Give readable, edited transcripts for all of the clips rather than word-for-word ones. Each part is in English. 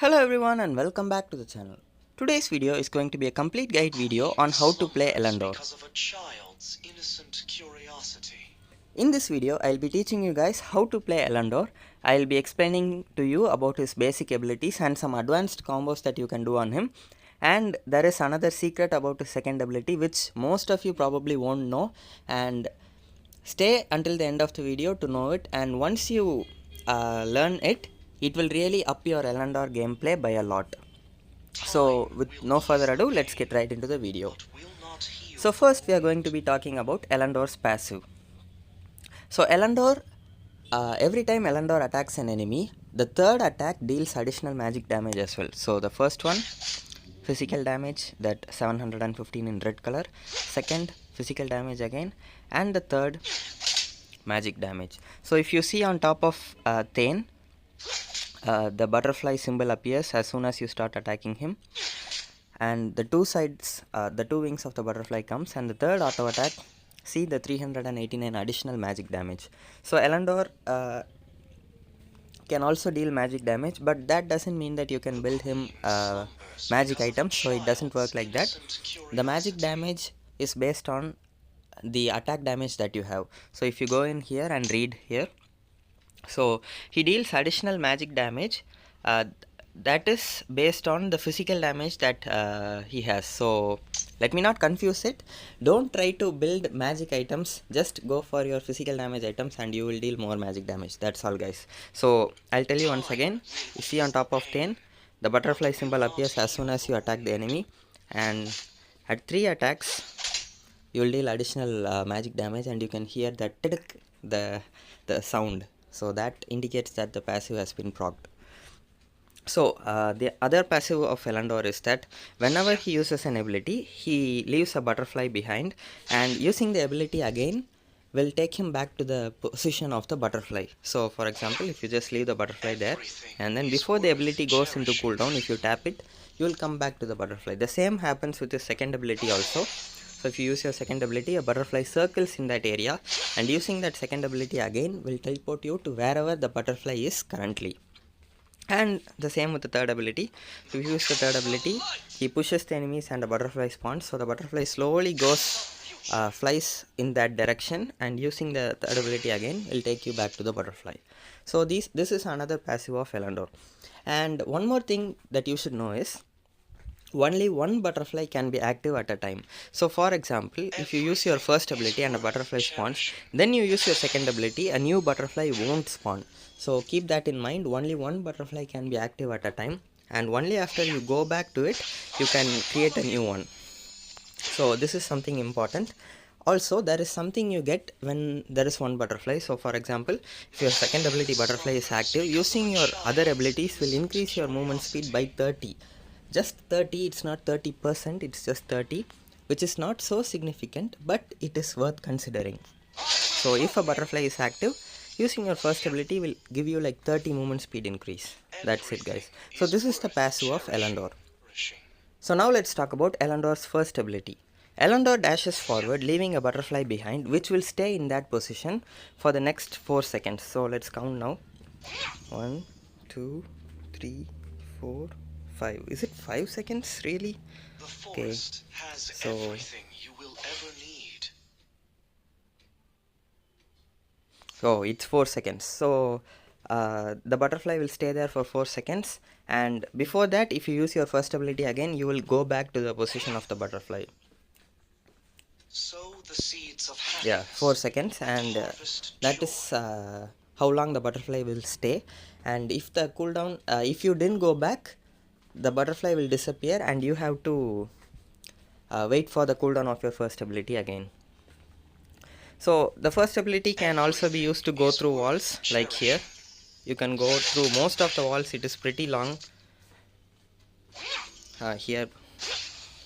Hello everyone and welcome back to the channel. Today's video is going to be a complete guide video on how to play Elando'rr. In this video, I'll be teaching you guys how to play Elando'rr. I'll be explaining to you about his basic abilities and some advanced combos that you can do on him. And there is another secret about his second ability which most of you probably won't know, and stay until the end of the video to know it. And once you learn it, it will really up your Elando'rr gameplay by a lot. So with no further ado, let's get right into the video. So first we are going to be talking about Elando'rr's passive. So Elando'rr, every time Elando'rr attacks an enemy, the third attack deals additional magic damage as well. So the first one, physical damage, that 715 in red color. Second, physical damage again. And the third, magic damage. So if you see on top of Thane, the butterfly symbol appears as soon as you start attacking him, and the two sides, the two wings of the butterfly comes, and the third auto attack, see the 389 additional magic damage. So Elando'rr can also deal magic damage, but that doesn't mean that you can build him magic items, so it doesn't work like that. The magic damage is based on the attack damage that you have. So if you go in here and read here, so he deals additional magic damage that is based on the physical damage that he has. So let me not confuse it. Don't try to build magic items, just go for your physical damage items and you will deal more magic damage. That's all guys. So I'll tell you once again. You see on top of 10, the butterfly symbol appears as soon as you attack the enemy, and at 3 attacks you will deal additional magic damage, and you can hear that the sound. So that indicates that the passive has been procced. So the other passive of Elando'rr is that whenever he uses an ability, he leaves a butterfly behind, and using the ability again will take him back to the position of the butterfly. So for example, if you just leave the butterfly there, and then before the ability goes into cooldown, if you tap it, you will come back to the butterfly. The same happens with the second ability also. So if you use your second ability, a butterfly circles in that area, and using that second ability again will teleport you to wherever the butterfly is currently. And the same with the third ability. So if you use the third ability, he pushes the enemies and the butterfly spawns. So the butterfly slowly flies in that direction, and using the third ability again will take you back to the butterfly. So this is another passive of Elando'rr. And one more thing that you should know is, only one butterfly can be active at a time. So for example, if you use your first ability and a butterfly spawns, then you use your second ability, a new butterfly won't spawn. So keep that in mind. Only one butterfly can be active at a time, and only after you go back to it, you can create a new one. So this is something important. Also, there is something you get when there is one butterfly. So for example, if your second ability butterfly is active, using your other abilities will increase your movement speed by 30. Just 30, it's not 30%, it's just 30, which is not so significant, but it is worth considering. So if a butterfly is active, using your first ability will give you like 30 movement speed increase. That's it guys. So this is the passive of Elando'rr. So now let's talk about Elando'rr's first ability. Elando'rr dashes forward, leaving a butterfly behind, which will stay in that position for the next 4 seconds. So let's count now. 1, 2, 3, 4, 5. Is it 5 seconds really? Okay, so it's 4 seconds. So the butterfly will stay there for 4 seconds, and before that, if you use your first ability again, you will go back to the position of the butterfly. Yeah, 4 seconds, and that is how long the butterfly will stay. And if the cooldown, if you didn't go back, the butterfly will disappear, and you have to wait for the cooldown of your first ability again. So the first ability can also be used to go through walls, like here. You can go through most of the walls. It is pretty long. Here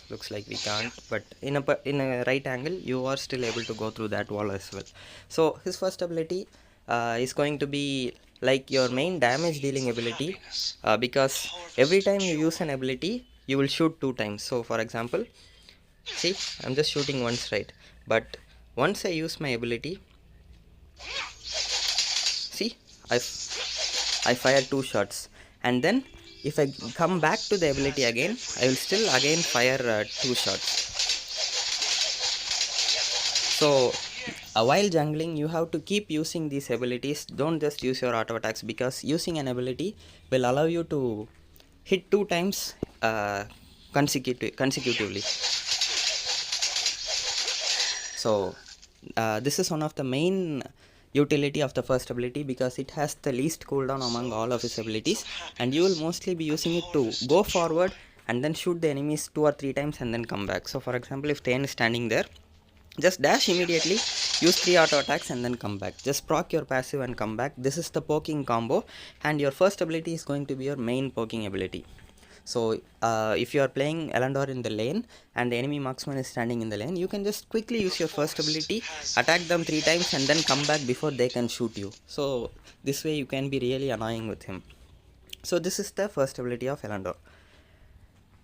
looks like we can't, but in a right angle you are still able to go through that wall as well. So his first ability is going to be like your main damage dealing ability, because every time you use an ability you will shoot 2 times. So for example, see, I'm just shooting once, right? But once I use my ability, see, I fire 2 shots, and then if I come back to the ability again, I will still again fire 2 shots. So while jungling, you have to keep using these abilities. Don't just use your auto attacks, because using an ability will allow you to hit 2 times consecutively. So this is one of the main utility of the first ability, because it has the least cooldown among all of his abilities, and you will mostly be using it to go forward and then shoot the enemies 2 or 3 times and then come back. So for example, if Thane is standing there, just dash immediately, use 3 auto attacks and then come back. Just proc your passive and come back. This is the poking combo, and your first ability is going to be your main poking ability. So if you are playing Elando'rr in the lane and the enemy marksman is standing in the lane, you can just quickly use your first ability, attack them 3 times and then come back before they can shoot you. So this way you can be really annoying with him. So this is the first ability of Elando'rr.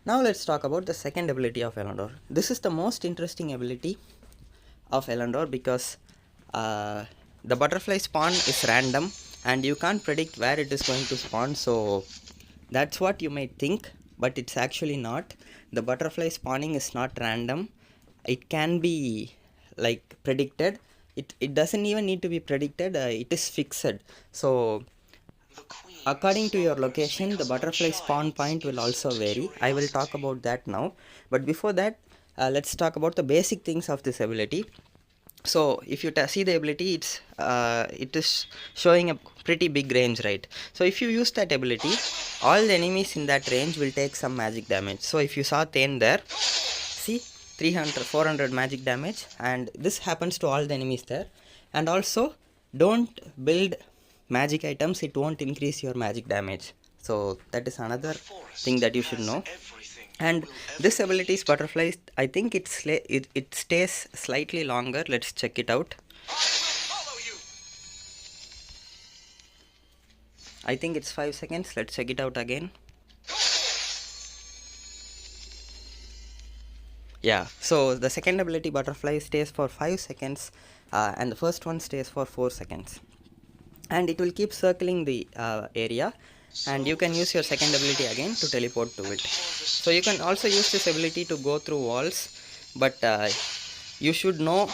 Now let's talk about the second ability of Elando'rr. This is the most interesting ability of Elando'rr, because the butterfly spawn is random and you can't predict where it is going to spawn. So that's what you might think, but it's actually not. The butterfly spawning is not random. It can be like predicted. It doesn't even need to be predicted. It is fixed. So according to your location, the butterfly spawn point will also vary. I will talk about that now, but before that, let's talk about the basic things of this ability. So if you see the ability, it is showing a pretty big range, right? So if you use that ability, all the enemies in that range will take some magic damage. So if you saw Thane there, see 400 magic damage, and this happens to all the enemies there. And also, don't build magic items, it won't increase your magic damage. So that is another thing that you should know. And this ability's butterfly, I think it stays slightly longer. Let's check it out. I think it's 5 seconds. Let's check it out again. Yeah, so the second ability butterfly stays for 5 seconds and the first one stays for 4 seconds. And it will keep circling the area, and you can use your second ability again to teleport to it. So you can also use this ability to go through walls, but you should know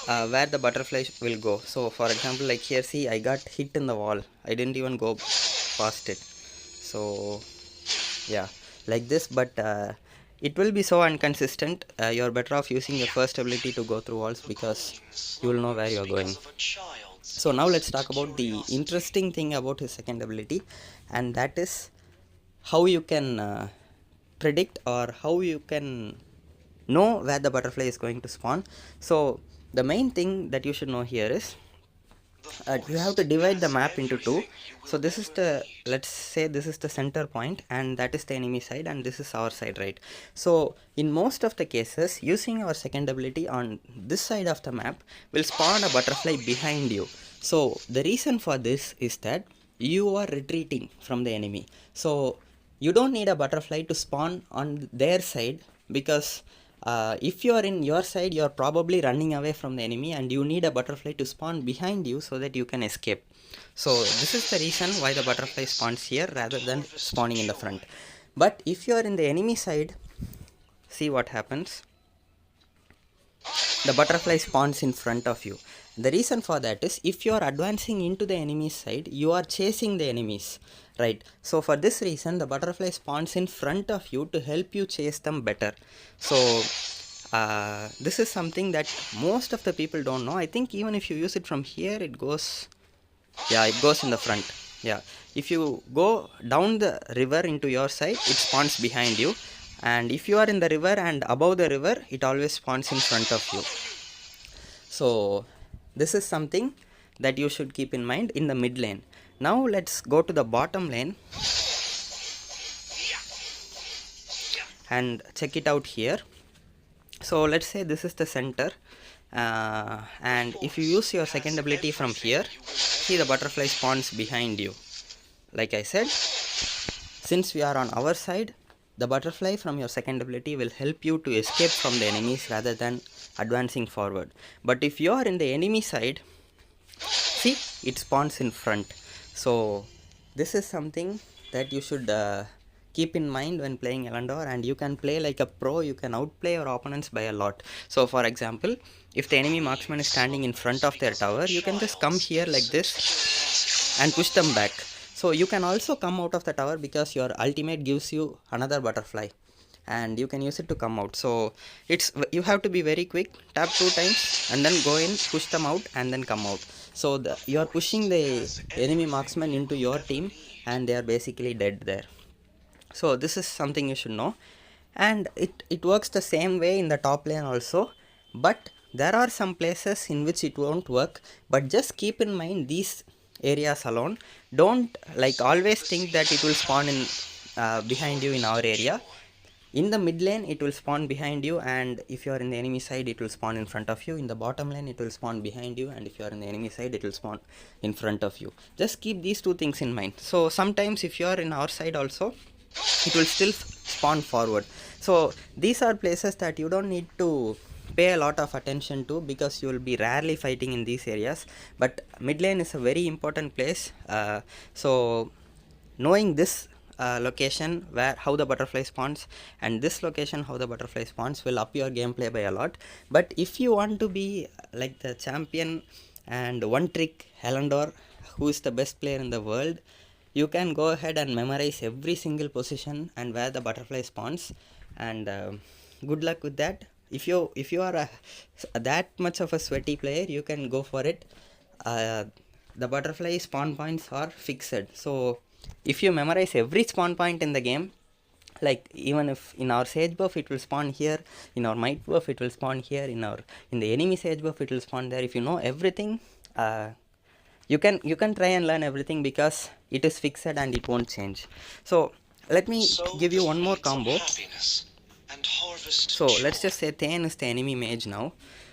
where the butterfly will go. So for example, like here, see, I got hit in the wall. I didn't even go past it. So yeah, like this, but it will be so inconsistent. You're better off using your first ability to go through walls, because you will know where you're going. So now let's talk about the interesting thing about his second ability, and that is how you can predict, or how you can know where the butterfly is going to spawn. So the main thing that you should know here is you have to divide the map into 2. So this is the, let's say this is the center point, and that is the enemy side, and this is our side, right? So in most of the cases, using our second ability on this side of the map will spawn a butterfly behind you. So the reason for this is that you are retreating from the enemy. So you don't need a butterfly to spawn on their side, because if you are in your side, you are probably running away from the enemy, and you need a butterfly to spawn behind you so that you can escape. So this is the reason why the butterfly spawns here rather than spawning in the front. But if you are in the enemy side, see what happens. The butterfly spawns in front of you. The reason for that is, if you are advancing into the enemy's side, you are chasing the enemies, right? So for this reason, the butterfly spawns in front of you to help you chase them better. So this is something that most of the people don't know. I think even if you use it from here, it goes, yeah, it goes in the front. Yeah, if you go down the river into your side, it spawns behind you. And if you are in the river and above the river, it always spawns in front of you. So this is something that you should keep in mind in the mid lane. Now let's go to the bottom lane and check it out here. So let's say this is the center, and if you use your second ability from here, see, the butterfly spawns behind you. Like I said, since we are on our side, the butterfly from your second ability will help you to escape from the enemies rather than advancing forward. But if you are in the enemy side, see, it spawns in front. So this is something that you should keep in mind when playing Elando'rr, and you can play like a pro. You can outplay your opponents by a lot. So for example, if the enemy marksman is standing in front of their tower, you can just come here like this and push them back. So you can also come out of the tower because your ultimate gives you another butterfly and you can use it to come out. So you have to be very quick, tap 2 times and then go in, push them out and then come out. So you are pushing the enemy marksman into your team and they are basically dead there. So this is something you should know, and it works the same way in the top lane also, but there are some places in which it won't work. But just keep in mind these areas alone. Don't like always think that it will spawn in behind you in our area. In the mid lane it will spawn behind you, and if you are in the enemy side it will spawn in front of you. In the bottom lane it will spawn behind you, and if you are in the enemy side it will spawn in front of you. Just keep these two things in mind. So sometimes if you are in our side also, it will still spawn forward. So these are places that you don't need to pay a lot of attention to because you will be rarely fighting in these areas, but mid lane is a very important place. So knowing this location where how the butterfly spawns and this location how the butterfly spawns will up your gameplay by a lot. But if you want to be like the champion and one trick Elando'rr, who is the best player in the world, you can go ahead and memorize every single position and where the butterfly spawns, and good luck with that. If you are that much of a sweaty player, you can go for it. The butterfly spawn points are fixed, so if you memorize every spawn point in the game, like even if in our sage buff it will spawn here, in our might buff it will spawn here, in the enemy sage buff it will spawn there. If you know everything, you can try and learn everything because it is fixed and it won't change. So let me give you one more combo. So let's just say Thane is the enemy mage now.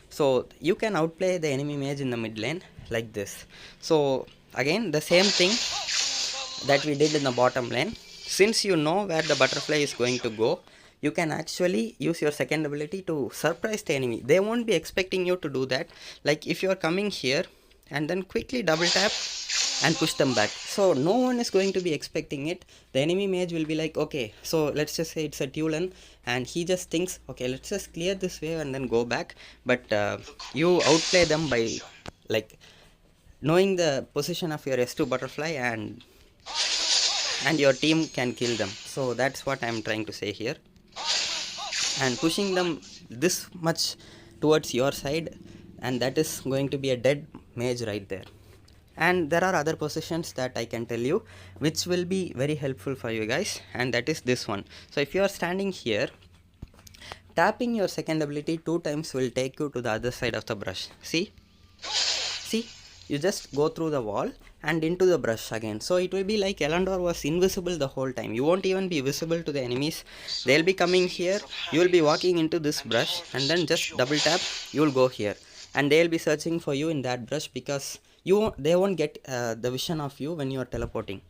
So you can outplay the enemy mage in the mid lane like this. So again the same thing that we did in the bottom lane. Since you know where the butterfly is going to go, you can actually use your second ability to surprise the enemy. They won't be expecting you to do that. Like if you are coming here and then quickly double tap and push them back, so no one is going to be expecting it. The enemy mage will be like, okay, so let's just say it's a Tulan, and he just thinks, okay, let's just clear this wave and then go back. But you outplay them by like knowing the position of your S2 butterfly, and your team can kill them. So that's what I'm trying to say here, and pushing them this much towards your side, and that is going to be a dead mage right there. And there are other positions that I can tell you which will be very helpful for you guys, and that is this one. So if you are standing here, tapping your second ability 2 times will take you to the other side of the brush. See, you just go through the wall and into the brush again. So it will be like Elando'rr was invisible the whole time. You won't even be visible to the enemies. They'll be coming here, you will be walking into this brush and then just double tap, you will go here, and they'll be searching for you in that brush because they won't get the vision of you when you are teleporting.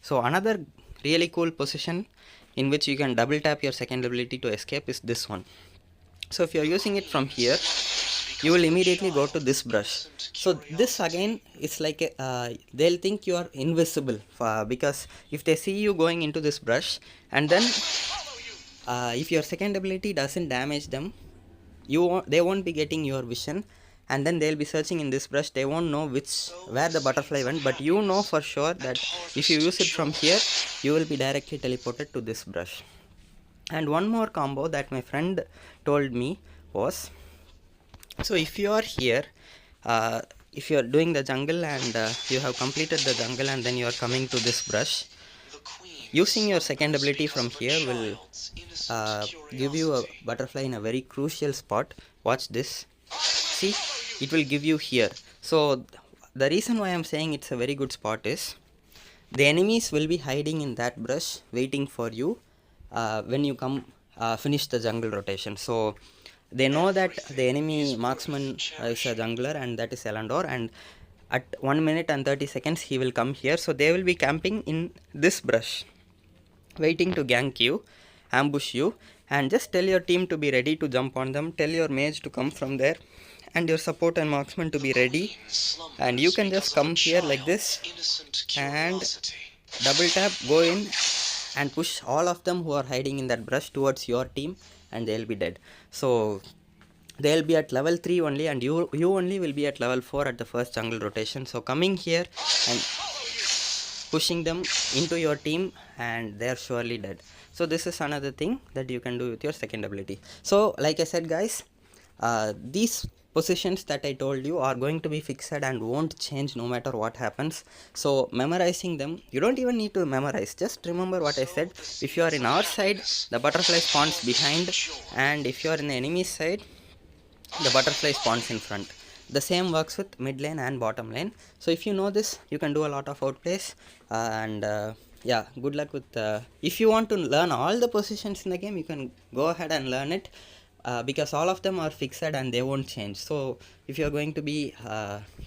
So another really cool position in which you can double tap your second ability to escape is this one. So if you are using it from here, you will immediately go to this brush. So this again is like they'll think you are invisible because if they see you going into this brush, and then if your second ability doesn't damage them, they won't be getting your vision, and then they'll be searching in this brush. They won't know where the butterfly went, but you know for sure that if you use it from here, you will be directly teleported to this brush. And one more combo that my friend told me was, so if you are here, if you are doing the jungle and you have completed the jungle and then you are coming to this brush, using your second ability from here will give you a butterfly in a very crucial spot. Watch this. See, it will give you here. So the reason why I'm saying it's a very good spot is the enemies will be hiding in that brush waiting for you when you come finish the jungle rotation. So they know that the enemy marksman is a jungler, and that is Elando'rr, and at 1 minute and 30 seconds he will come here. So they will be camping in this brush waiting to gank you, ambush you, and just tell your team to be ready to jump on them. Tell your mage to come from there and your support and marksman to be ready, and you can just come here like this and double tap, go in and push all of them who are hiding in that brush towards your team, and they'll be dead. So they'll be at level 3 only, and you only will be at level 4 at the first jungle rotation. So coming here and pushing them into your team, and they're surely dead. So this is another thing that you can do with your second ability. So like I said guys, these positions that I told you are going to be fixed and won't change no matter what happens. So memorizing them, you don't even need to memorize, just remember what I said. If you are in our side, the butterfly spawns behind, and if you are in the enemy side, the butterfly spawns in front. The same works with mid lane and bottom lane. So if you know this, you can do a lot of outplays, and yeah, good luck with if you want to learn all the positions in the game, you can go ahead and learn it, because all of them are fixed and they won't change. So if you are going to be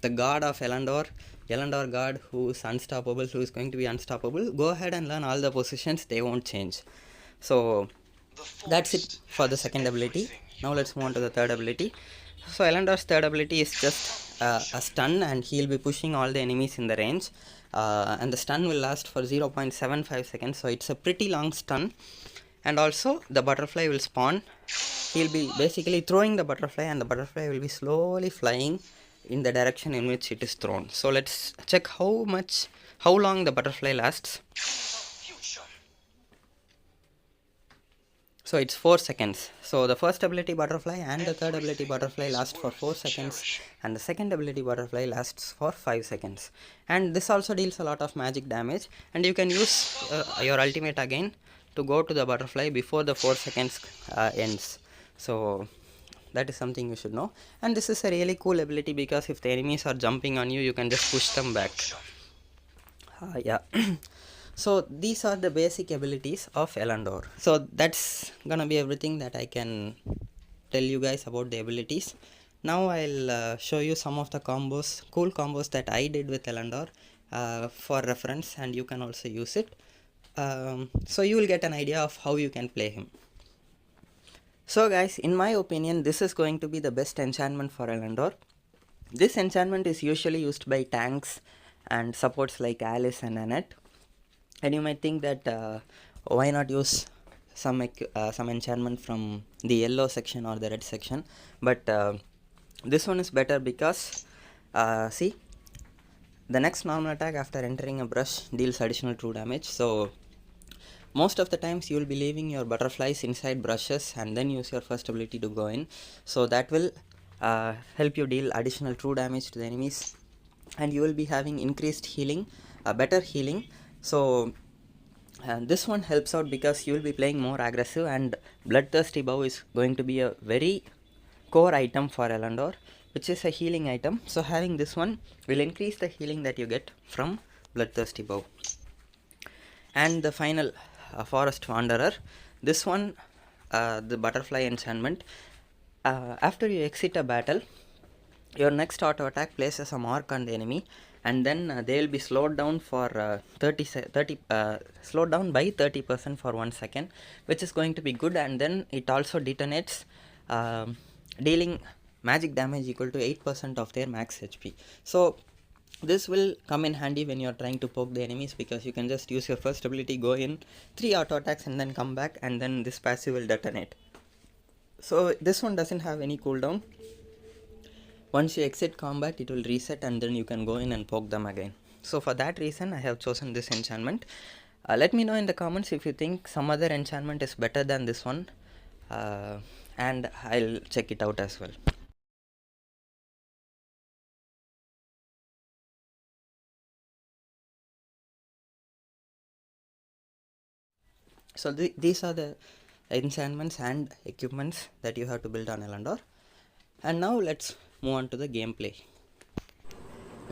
the god of Elando'rr god, who is unstoppable, who is going to be unstoppable, go ahead and learn all the positions, they won't change. So that's it for the second ability. Now let's move on to the third ability. So Elando'rr's third ability is just a stun, and he'll be pushing all the enemies in the range, and the stun will last for 0.75 seconds, so it's a pretty long stun. And also the butterfly will spawn. He'll be basically throwing the butterfly, and the butterfly will be slowly flying in the direction in which it is thrown. So let's check how long the butterfly lasts. So it's 4 seconds. So the first ability butterfly and the third ability butterfly last for 4 seconds, and the second ability butterfly lasts for 5 seconds. And this also deals a lot of magic damage, and you can use your ultimate again to go to the butterfly before the 4 seconds ends. So that is something you should know. And this is a really cool ability, because if the enemies are jumping on you, you can just push them back. Yeah. So these are the basic abilities of Elando'rr. So that's gonna be everything that I can tell you guys about the abilities. Now I'll show you some of the cool combos that I did with Elando'rr for reference, and you can also use it. So you will get an idea of how you can play him. So guys, in my opinion, this is going to be the best enchantment for Elando'rr. This enchantment is usually used by tanks and supports like Alice and Annette. And you might think that why not use some enchantment from the yellow section or the red section, but this one is better because see, the next normal attack after entering a brush deals additional true damage. So most of the times you will be leaving your butterflies inside brushes and then use your first ability to go in, so that will help you deal additional true damage to the enemies, and you will be having increased healing, better healing. So this one helps out because you will be playing more aggressive, and Bloodthirsty Bow is going to be a very core item for Elando'rr, which is a healing item. So having this one will increase the healing that you get from Bloodthirsty Bow. And the final Forest Wanderer, this one, the butterfly enchantment, after you exit a battle, your next auto attack places a mark on the enemy, and then they will be slowed down for slowed down by 30% for 1 second, which is going to be good. And then it also detonates, dealing magic damage equal to 8% of their max HP. So this will come in handy when you are trying to poke the enemies, because you can just use your first ability, go in 3 auto attacks, and then come back, and then this passive will detonate. So this one doesn't have any cooldown. Once you exit combat, it will reset, and then you can go in and poke them again. So for that reason, I have chosen this enchantment. Let me know in the comments if you think some other enchantment is better than this one, and I'll check it out as well. So these are the enchantments and equipments that you have to build on Elando'rr. And now let's move on to the gameplay.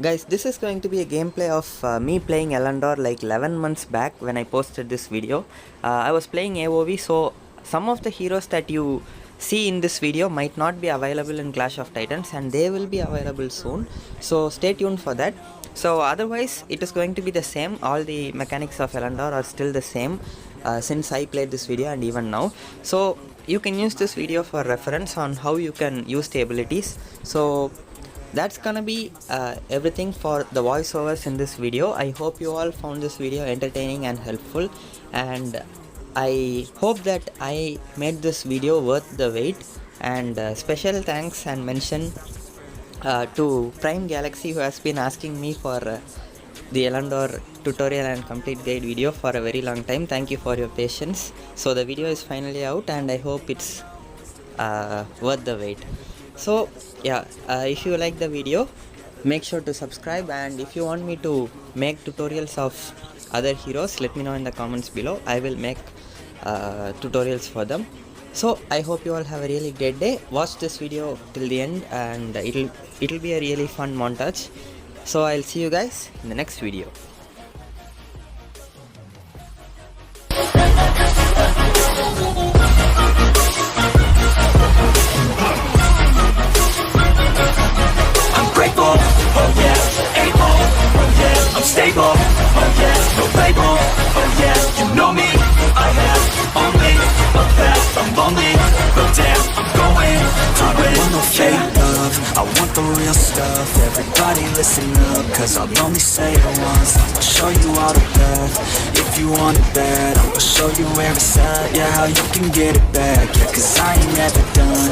Guys, this is going to be a gameplay of me playing Elando'rr like 11 months back when I posted this video. I was playing AoV, so some of the heroes that you see in this video might not be available in Clash of Titans, and they will be available soon, so stay tuned for that. So otherwise it is going to be the same. All the mechanics of Elando'rr are still the same since I played this video and even now. So you can use this video for reference on how you can use the abilities. So that's gonna be everything for the voiceovers in this video. I hope you all found this video entertaining and helpful, and I hope that I made this video worth the wait. And special thanks and mention to Prime Galaxy, who has been asking me for the Elando'rr tutorial and complete guide video for a very long time. Thank you for your patience. So the video is finally out, and I hope it's worth the wait. So yeah, if you like the video, make sure to subscribe, and if you want me to make tutorials of other heroes, let me know in the comments below. I will make tutorials for them. So I hope you all have a really great day. Watch this video till the end, and it'll be a really fun montage. So I'll see you guys in the next video. Grateful, oh yeah, able, oh yeah, I'm stable, oh yeah, no label, oh yeah, you know me, I have only a path, I'm lonely, but damn, I'm going to win. I want no fake love, I want the real stuff. Everybody listen up, cause I'll only say it once. I'll show you all the path, if you want it bad, I'll show you where it's at, yeah, how you can get it back, yeah, cause I ain't never done,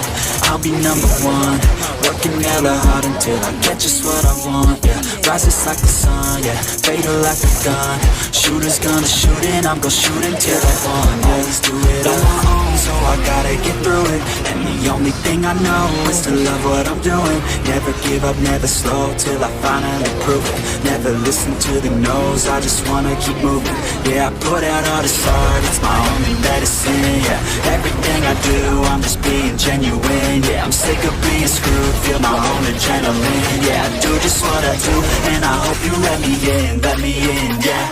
I'll be number one, working hella hard until I get just what I want, yeah. Rises like the sun, yeah. Fatal like a gun. Shooters gonna shoot and I'm gonna shoot until I won, yeah. Always do it on my own, so I gotta get through it. And the only thing I know is to love what I'm doing. Never give up, never slow, till I finally prove it. Never listen to the no's, I just wanna keep moving. Yeah, I put out all this art, it's my only medicine, yeah. Everything I do, I'm just being genuine, yeah. I'm sick of being screwed, feel my own adrenaline, yeah. I do just what I do, and I hope you let me in, yeah.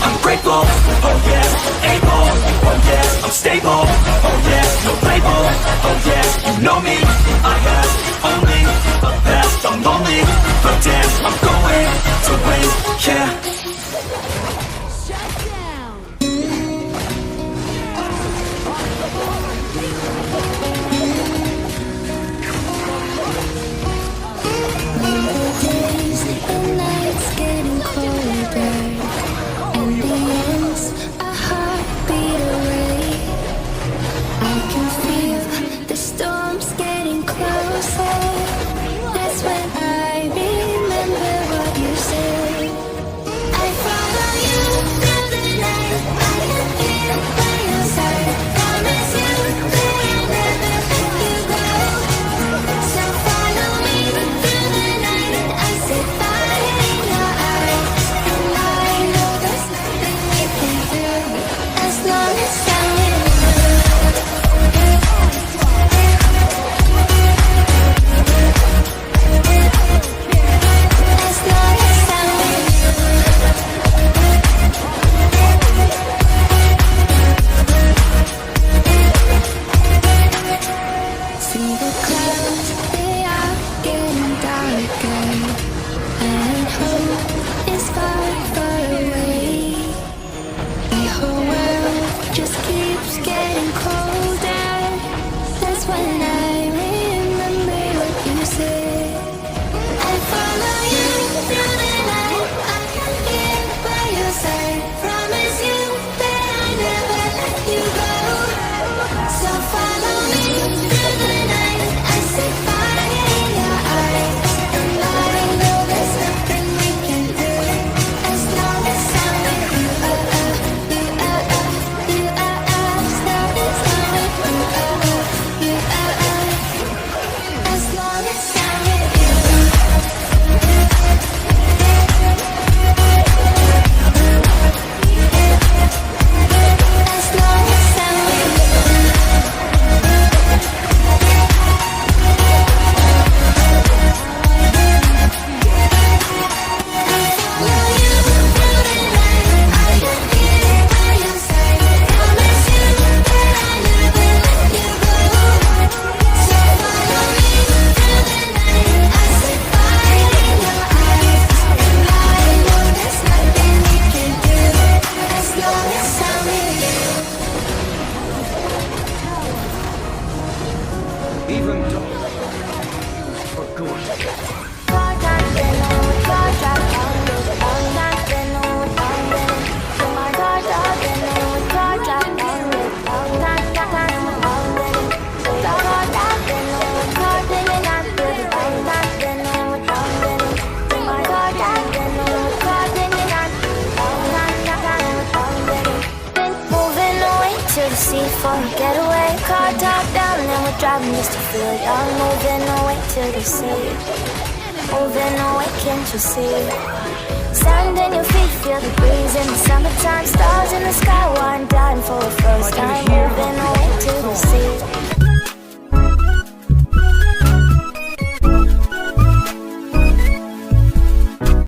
I'm grateful, oh yeah, able, oh yeah, I'm stable, oh yeah, no label, oh yeah, you know me, I have only a path, I'm lonely, but damn, I'm going to win, yeah. sea for a getaway. Car top down and we're driving just to feel young. Moving away to the sea, moving away, can't you see? Sand in your feet, feel the breeze in the summertime. Stars in the sky, one dying for a first time. Moving away to the sea.